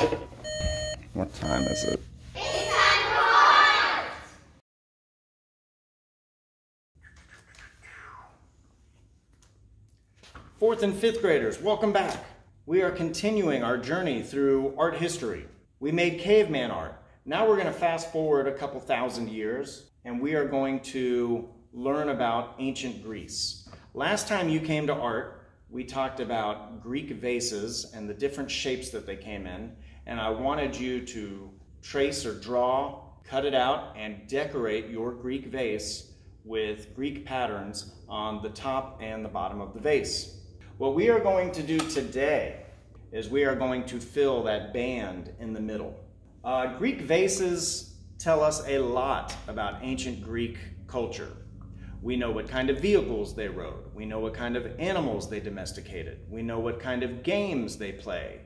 What time is it? It's time for art! Fourth and fifth graders, welcome back. We are continuing our journey through art history. We made caveman art. Now we're going to fast forward a couple thousand years and we are going to learn about ancient Greece. Last time you came to art, we talked about Greek vases and the different shapes that they came in, and I wanted you to trace or draw, cut it out, and decorate your Greek vase with Greek patterns on the top and the bottom of the vase. What we are going to do today is we are going to fill that band in the middle. Greek vases tell us a lot about ancient Greek culture. We know what kind of vehicles they rode. We know what kind of animals they domesticated. We know what kind of games they play.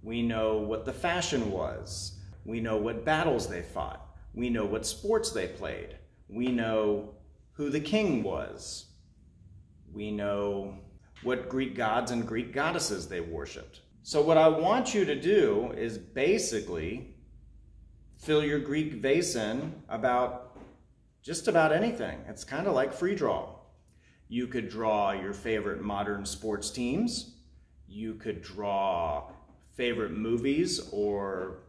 We know what the fashion was. We know what battles they fought. We know what sports they played. We know who the king was. We know what Greek gods and Greek goddesses they worshipped. So what I want you to do is basically fill your Greek vase in about just about anything. It's kind of like free draw. You could draw your favorite modern sports teams. You could draw favorite movies or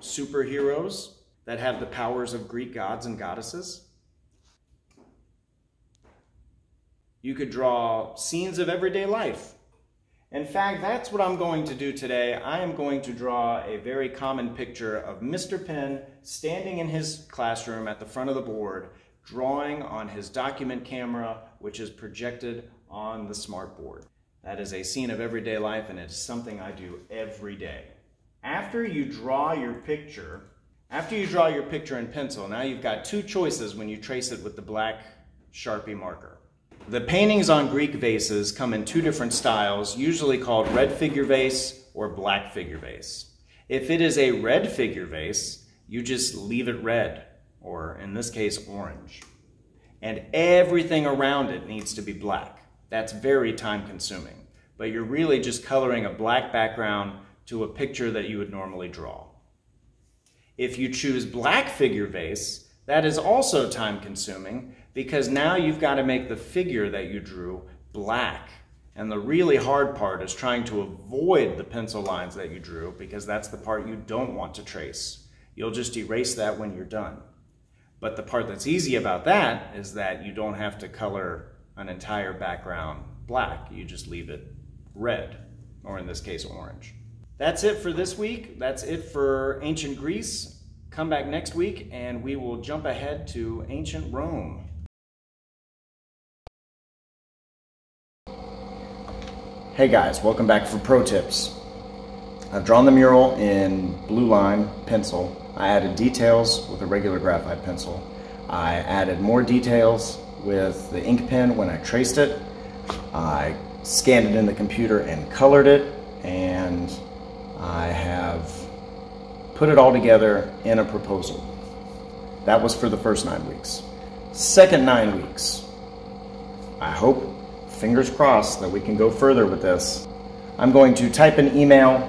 superheroes that have the powers of Greek gods and goddesses. You could draw scenes of everyday life. In fact, that's what I'm going to do today. I am going to draw a very common picture of Mr. Penn standing in his classroom at the front of the board, drawing on his document camera, which is projected on the smart board. That is a scene of everyday life, and it's something I do every day. After you draw your picture in pencil, now you've got two choices when you trace it with the black Sharpie marker. The paintings on Greek vases come in two different styles, usually called red figure vase or black figure vase. If it is a red figure vase, you just leave it red, or in this case, orange. And everything around it needs to be black. That's very time consuming, but you're really just coloring a black background to a picture that you would normally draw. If you choose black figure vase, that is also time consuming because now you've got to make the figure that you drew black. And the really hard part is trying to avoid the pencil lines that you drew because that's the part you don't want to trace. You'll just erase that when you're done. But the part that's easy about that is that you don't have to color an entire background black. You just leave it red, or in this case, orange. That's it for this week. That's it for ancient Greece. Come back next week and we will jump ahead to ancient Rome. Hey guys, welcome back for Pro Tips. I've drawn the mural in blue line pencil. I added details with a regular graphite pencil. I added more details with the ink pen when I traced it. I scanned it in the computer and colored it, and I have put it all together in a proposal. That was for the first 9 weeks. Second 9 weeks, I hope, fingers crossed, that we can go further with this. I'm going to type an email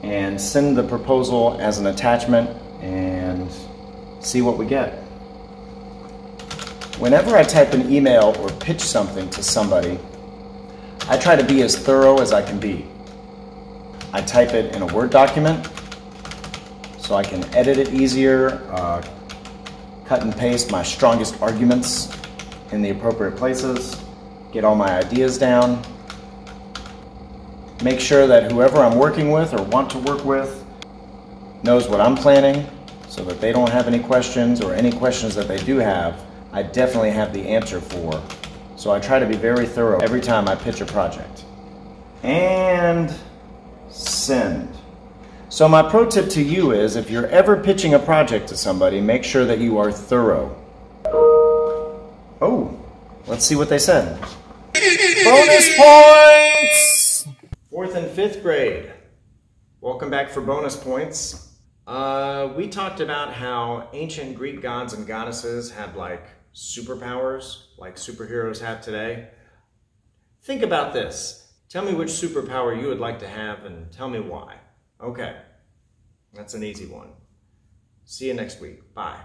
and send the proposal as an attachment and see what we get. Whenever I type an email or pitch something to somebody, I try to be as thorough as I can be. I type it in a Word document so I can edit it easier, cut and paste my strongest arguments in the appropriate places, get all my ideas down, make sure that whoever I'm working with or want to work with knows what I'm planning so that they don't have any questions, or any questions that they do have, I definitely have the answer for. So I try to be very thorough every time I pitch a project. And send. So my pro tip to you is, if you're ever pitching a project to somebody, make sure that you are thorough. Oh, let's see what they said. Bonus points! 4th and 5th grade. Welcome back for bonus points. We talked about how ancient Greek gods and goddesses had like superpowers, like superheroes have today. Think about this. Tell me which superpower you would like to have and tell me why. Okay. That's an easy one. See you next week. Bye.